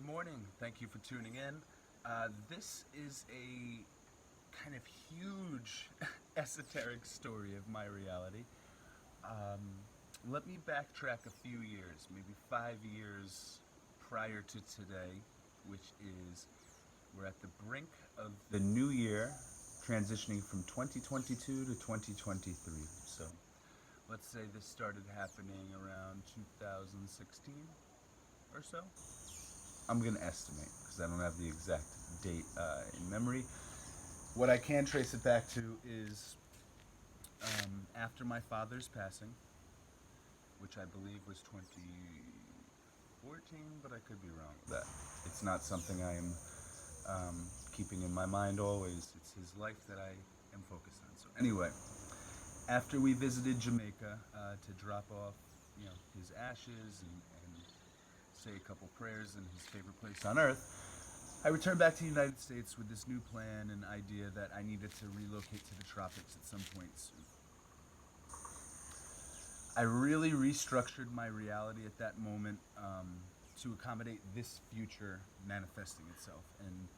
morning. Thank you for tuning in. This is a kind of huge esoteric story of my reality. Let me backtrack a few years, maybe 5 years prior to today, which is we're at the brink of the new year, transitioning from 2022 to 2023. So let's say this started happening around 2016 or so. I'm going to estimate because I don't have the exact date in memory. What I can trace it back to is after my father's passing, which I believe was 2014, but I could be wrong with that. It's not something I am keeping in my mind always. It's his life that I am focused on. So anyway, after we visited Jamaica to drop off, his ashes and say a couple prayers in his favorite place on earth, I returned back to the United States with this new plan and idea that I needed to relocate to the tropics at some point soon. I really restructured my reality at that moment to accommodate this future manifesting itself. And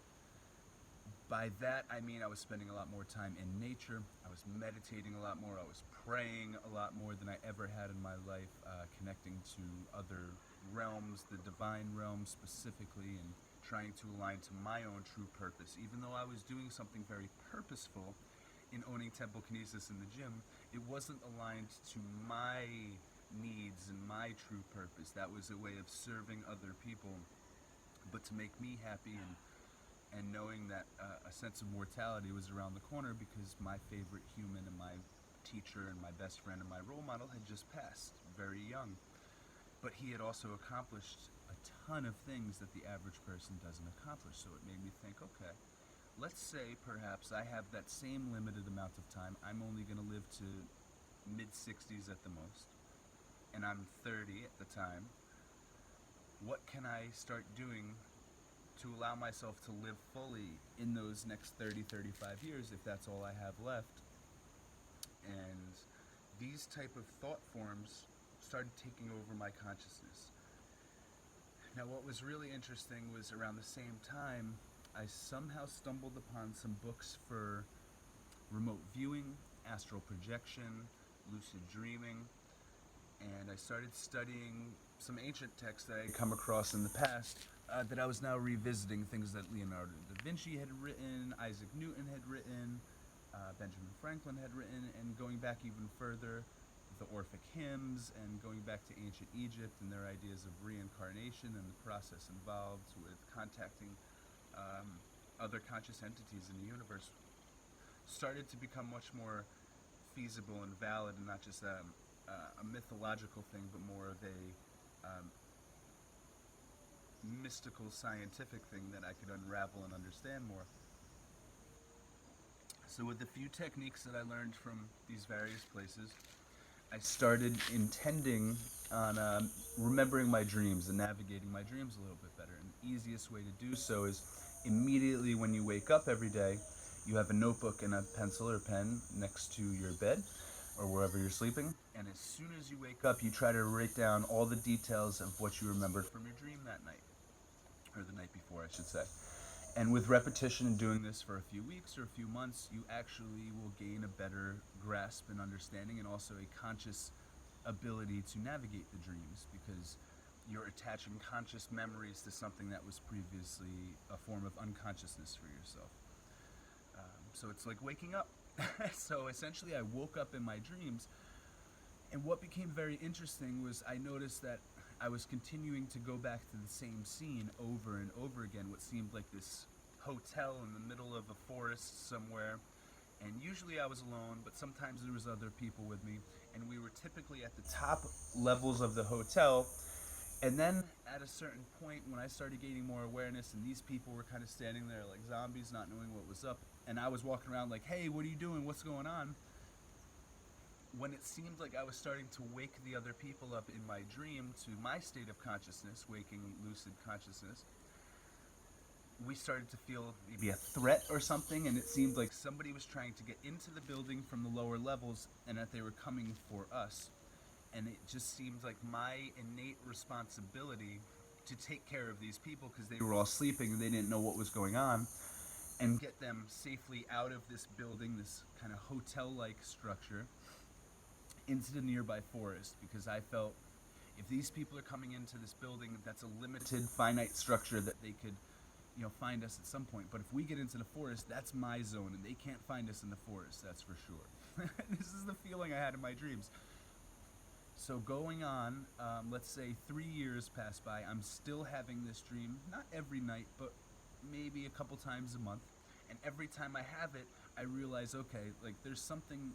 by that, I mean I was spending a lot more time in nature. I was meditating a lot more. I was praying a lot more than I ever had in my life, connecting to other realms, the divine realm specifically, and trying to align to my own true purpose. Even though I was doing something very purposeful in owning temple kinesis in the gym, it wasn't aligned to my needs and my true purpose. That was a way of serving other people, but to make me happy and knowing that a sense of mortality was around the corner because my favorite human and my teacher and my best friend and my role model had just passed very young. But he had also accomplished a ton of things that the average person doesn't accomplish. So it made me think, okay, let's say perhaps I have that same limited amount of time. I'm only going to live to mid-60s at the most, and I'm 30 at the time. What can I start doing to allow myself to live fully in those next 30, 35 years if that's all I have left? And these type of thought forms started taking over my consciousness. Now, what was really interesting was around the same time, I somehow stumbled upon some books for remote viewing, astral projection, lucid dreaming, and I started studying some ancient texts that I had come across in the past that I was now revisiting, things that Leonardo da Vinci had written, Isaac Newton had written, Benjamin Franklin had written, and going back even further, the Orphic hymns, and going back to ancient Egypt and their ideas of reincarnation and the process involved with contacting other conscious entities in the universe, started to become much more feasible and valid, and not just a mythological thing, but more of a mystical scientific thing that I could unravel and understand more. So with the few techniques that I learned from these various places, I started intending on remembering my dreams and navigating my dreams a little bit better. And the easiest way to do so is immediately when you wake up every day, you have a notebook and a pencil or pen next to your bed or wherever you're sleeping. And as soon as you wake up, you try to write down all the details of what you remembered from your dream that night, or the night before, I should say. And with repetition and doing this for a few weeks or a few months, you actually will gain a better grasp and understanding, and also a conscious ability to navigate the dreams, because you're attaching conscious memories to something that was previously a form of unconsciousness for yourself. So it's like waking up. So essentially I woke up in my dreams, and what became very interesting was I noticed that I was continuing to go back to the same scene over and over again, what seemed like this hotel in the middle of a forest somewhere. And usually I was alone, but sometimes there was other people with me, and we were typically at the top levels of the hotel. And then at a certain point, when I started gaining more awareness, and these people were kind of standing there like zombies, not knowing what was up, and I was walking around like, hey, what are you doing? What's going on? When it seemed like I was starting to wake the other people up in my dream to my state of consciousness, waking lucid consciousness, we started to feel maybe a threat or something, and it seemed like somebody was trying to get into the building from the lower levels and that they were coming for us. And it just seemed like my innate responsibility to take care of these people because they were all sleeping and they didn't know what was going on, and get them safely out of this building, this kind of hotel-like structure, into the nearby forest, because I felt if these people are coming into this building, that's a limited, finite structure that they could, find us at some point. But if we get into the forest, that's my zone, and they can't find us in the forest, that's for sure. This is the feeling I had in my dreams. So going on, let's say 3 years pass by, I'm still having this dream, not every night, but maybe a couple times a month. And every time I have it, I realize, okay, like there's something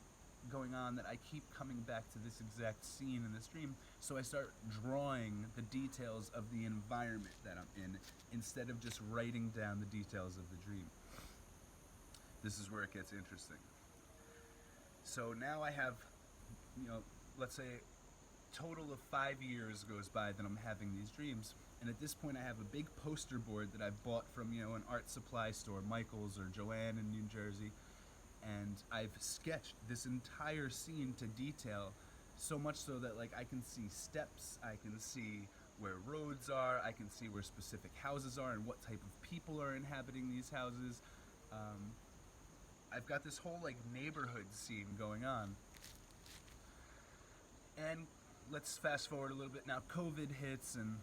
going on that I keep coming back to this exact scene in this dream. So I start drawing the details of the environment that I'm in instead of just writing down the details of the dream. This is where it gets interesting. So now I have, let's say total of 5 years goes by that I'm having these dreams. And at this point I have a big poster board that I bought from, an art supply store, Michael's or Joanne in New Jersey. And I've sketched this entire scene to detail, so much so that like I can see steps, I can see where roads are, I can see where specific houses are and what type of people are inhabiting these houses. I've got this whole like neighborhood scene going on. And let's fast forward a little bit now. COVID hits and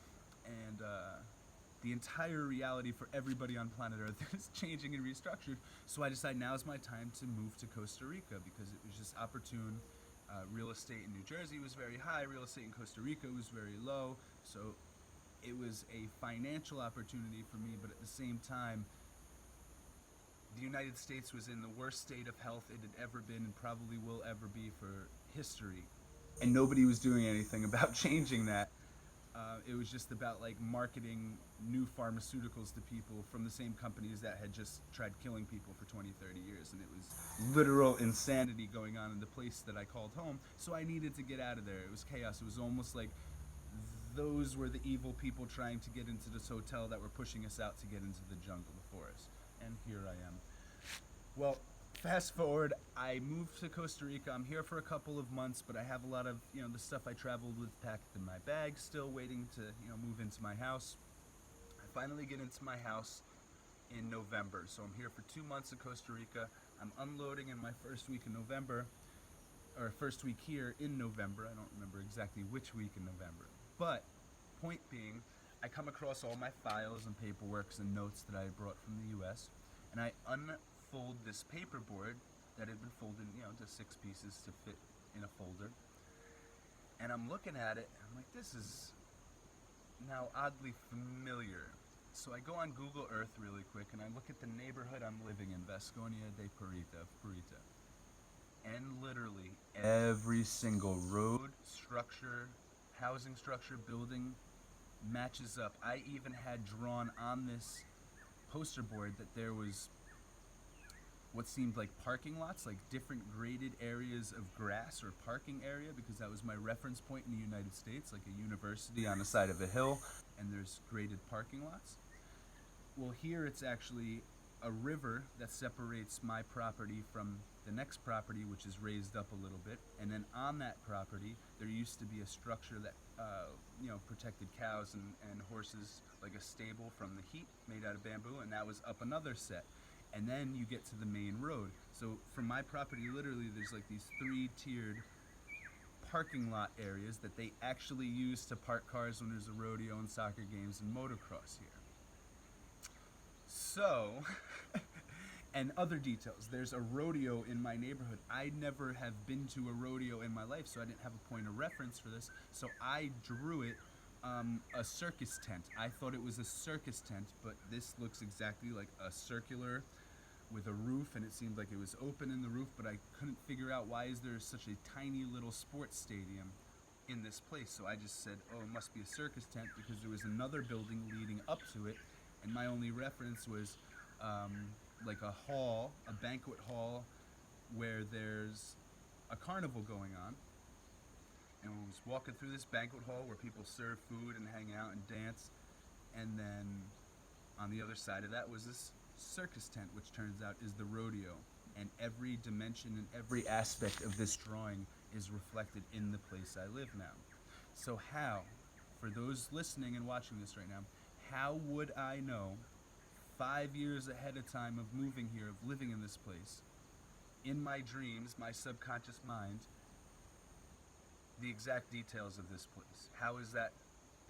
the entire reality for everybody on planet Earth is changing and restructured. So I decided now is my time to move to Costa Rica because it was just opportune. Real estate in New Jersey was very high. Real estate in Costa Rica was very low. So it was a financial opportunity for me, but at the same time, the United States was in the worst state of health it had ever been and probably will ever be for history. And nobody was doing anything about changing that. It was just about like marketing new pharmaceuticals to people from the same companies that had just tried killing people for 20, 30 years. And it was literal insanity going on in the place that I called home. So I needed to get out of there. It was chaos. It was almost like those were the evil people trying to get into this hotel that were pushing us out to get into the jungle, the forest. And here I am. Well, fast forward, I moved to Costa Rica. I'm here for a couple of months, but I have a lot of, the stuff I traveled with packed in my bag, still waiting to, move into my house. I finally get into my house in November. So I'm here for 2 months in Costa Rica. I'm unloading in my first week in November, or first week here in November. I don't remember exactly which week in November. But, point being, I come across all my files and paperworks and notes that I brought from the U.S., and I unfold this paperboard that had been folded, into 6 pieces to fit in a folder. And I'm looking at it, and I'm like, this is now oddly familiar. So I go on Google Earth really quick, and I look at the neighborhood I'm living in, Vasconia de Purita. And literally every single road, structure, housing structure, building matches up. I even had drawn on this poster board that there was what seemed like parking lots, like different graded areas of grass or parking area, because that was my reference point in the United States, like a university on the side of a hill, and there's graded parking lots. Well, here it's actually a river that separates my property from the next property, which is raised up a little bit, and then on that property there used to be a structure that protected cows and horses, like a stable from the heat, made out of bamboo, and that was up another set. And then you get to the main road. So from my property, literally there's like these 3-tiered parking lot areas that they actually use to park cars when there's a rodeo and soccer games and motocross here. So, and other details. There's a rodeo in my neighborhood. I never have been to a rodeo in my life, so I didn't have a point of reference for this. So I drew it a circus tent. I thought it was a circus tent, but this looks exactly like a circular with a roof, and it seemed like it was open in the roof, but I couldn't figure out why is there such a tiny little sports stadium in this place. So I just said, oh, it must be a circus tent, because there was another building leading up to it, and my only reference was like a hall, a banquet hall, where there's a carnival going on. And we was walking through this banquet hall where people serve food and hang out and dance. And then on the other side of that was this circus tent, which turns out is the rodeo. And every dimension and every aspect of this drawing is reflected in the place I live now. So how, for those listening and watching this right now, how would I know 5 years ahead of time of moving here, of living in this place, in my dreams, my subconscious mind, the exact details of this place? How is that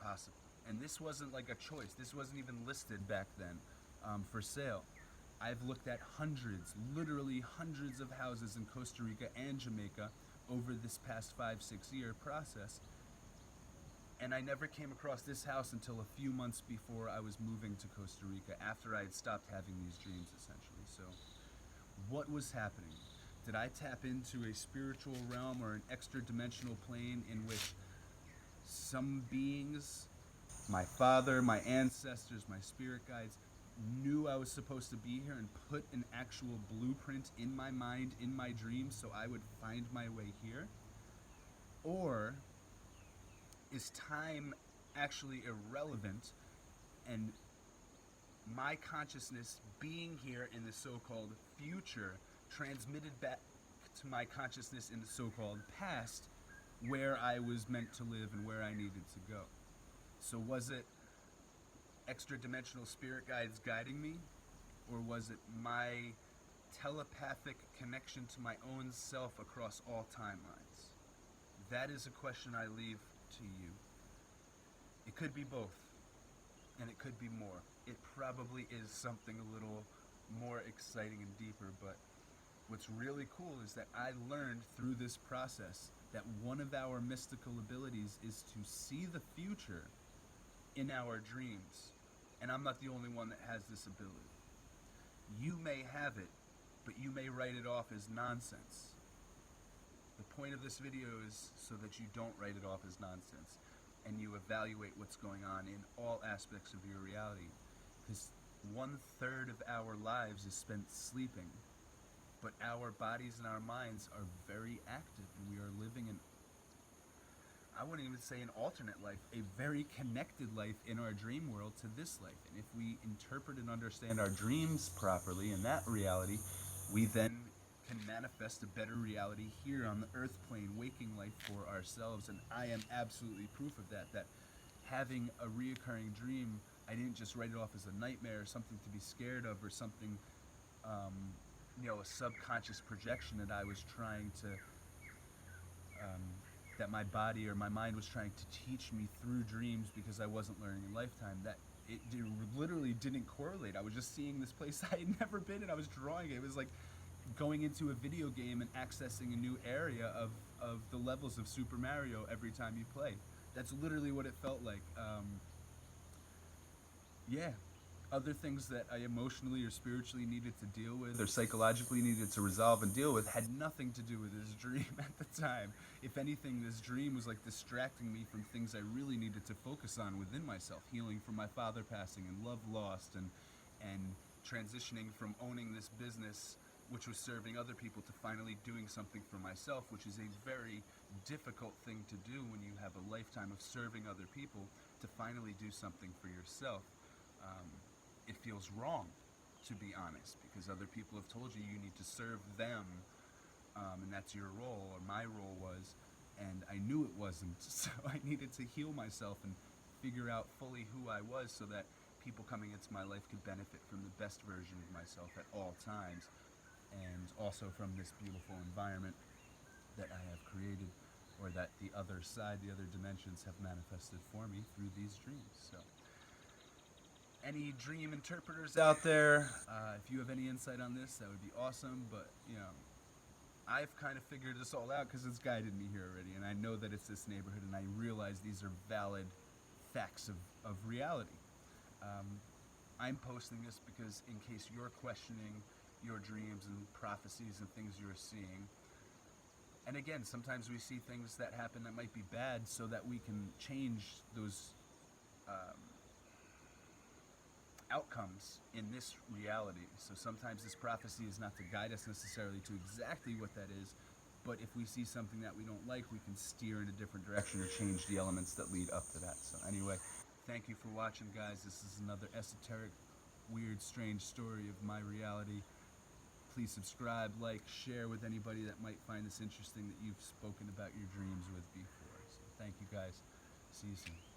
possible? And this wasn't like a choice. This wasn't even listed back then for sale. I've looked at hundreds, literally hundreds of houses in Costa Rica and Jamaica over this past 5-6 year process. And I never came across this house until a few months before I was moving to Costa Rica, after I had stopped having these dreams, essentially. So what was happening? Did I tap into a spiritual realm or an extra dimensional plane in which some beings, my father, my ancestors, my spirit guides, knew I was supposed to be here and put an actual blueprint in my mind, in my dreams, so I would find my way here? Or is time actually irrelevant, and my consciousness being here in the so-called future transmitted back to my consciousness in the so-called past, where I was meant to live and where I needed to go? So was it extra dimensional spirit guides guiding me, or was it my telepathic connection to my own self across all timelines? That is a question I leave to you. It could be both, and it could be more. It probably is something a little more exciting and deeper, but what's really cool is that I learned through this process that one of our mystical abilities is to see the future in our dreams. And I'm not the only one that has this ability. You may have it, but you may write it off as nonsense. The point of this video is so that you don't write it off as nonsense, and you evaluate what's going on in all aspects of your reality. Because 1/3 of our lives is spent sleeping, but our bodies and our minds are very active, and we are living in, I wouldn't even say an alternate life, a very connected life in our dream world to this life. And if we interpret and understand our dreams properly in that reality, we then can manifest a better reality here on the earth plane, waking life for ourselves. And I am absolutely proof of that, that having a reoccurring dream, I didn't just write it off as a nightmare or something to be scared of, or something, a subconscious projection that I was trying to, that my body or my mind was trying to teach me through dreams because I wasn't learning in lifetime. That it literally didn't correlate. I was just seeing this place I had never been, and I was drawing it. It was like going into a video game and accessing a new area of the levels of Super Mario every time you play. That's literally what it felt like. Other things that I emotionally or spiritually needed to deal with, or psychologically needed to resolve and deal with, had nothing to do with this dream at the time. If anything, this dream was like distracting me from things I really needed to focus on within myself. Healing from my father passing, and love lost, and transitioning from owning this business, which was serving other people, to finally doing something for myself, which is a very difficult thing to do when you have a lifetime of serving other people. To finally do something for yourself, it feels wrong, to be honest, because other people have told you you need to serve them, and that's your role, or my role was, and I knew it wasn't. So I needed to heal myself and figure out fully who I was, so that people coming into my life could benefit from the best version of myself at all times, and also from this beautiful environment that I have created, or that the other side, the other dimensions have manifested for me through these dreams. So any dream interpreters out there, if you have any insight on this, that would be awesome. But I've kind of figured this all out because it's guided me here already, and I know that it's this neighborhood, and I realize these are valid facts of reality. I'm posting this because in case you're questioning your dreams and prophecies and things you're seeing, and again, sometimes we see things that happen that might be bad, so that we can change those outcomes in this reality. So sometimes this prophecy is not to guide us necessarily to exactly what that is, but if we see something that we don't like, we can steer in a different direction or change the elements that lead up to that. So anyway, thank you for watching, guys. This is another esoteric, weird, strange story of my reality. Please subscribe, like, share with anybody that might find this interesting, that you've spoken about your dreams with before. So thank you, guys. See you soon.